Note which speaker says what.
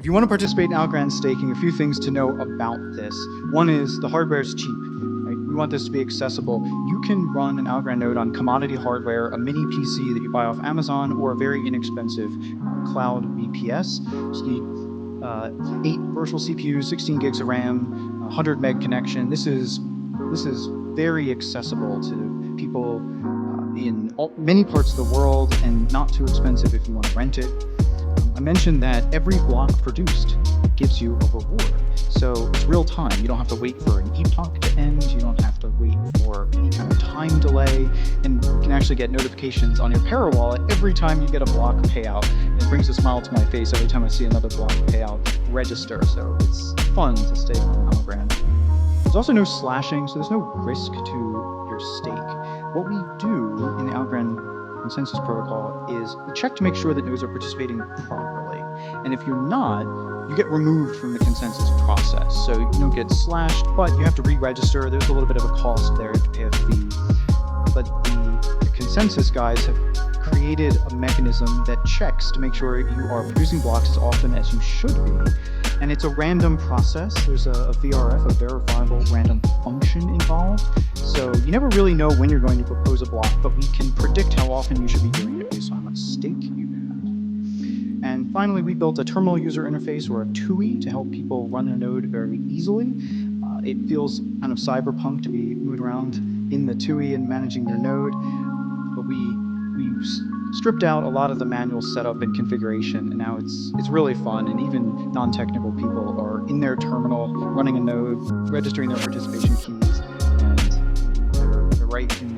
Speaker 1: If you want to participate in Algorand staking, a few things to know about this. One is the hardware is cheap. Right? We want this to be accessible. You can run an Algorand node on commodity hardware, a mini PC that you buy off Amazon, or a very inexpensive cloud VPS. So you need 8 virtual CPUs, 16 gigs of RAM, 100 meg connection. This is very accessible to people in many parts of the world, and not too expensive if you want to rent it. I mentioned that every block produced gives you a reward. So it's real time. You don't have to wait for an epoch to end. You don't have to wait for any kind of time delay. And you can actually get notifications on your Para wallet every time you get a block payout. And it brings a smile to my face every time I see another block payout register. So it's fun to stake on Algorand. There's also no slashing, so there's no risk to your stake. What we do in the Algorand consensus protocol is we check to make sure that nodes are participating properly. And if you're not, you get removed from the consensus process. So you don't get slashed, but you have to re-register. There's a little bit of a cost there. You have to pay a fee. But the consensus guys have created a mechanism that checks to make sure you are producing blocks as often as you should be. And it's a random process. There's a VRF, a verifiable random function involved. So you never really know when you're going to propose a block, but we can predict how often you should be doing it based on how much stake you have. And finally, we built a terminal user interface, or a TUI, to help people run their node very easily. It feels kind of cyberpunk to be moving around in the TUI and managing your node, but we've stripped out a lot of the manual setup and configuration, and now it's really fun, and even non-technical people are in their terminal running a node, registering their participation keys, and they're right in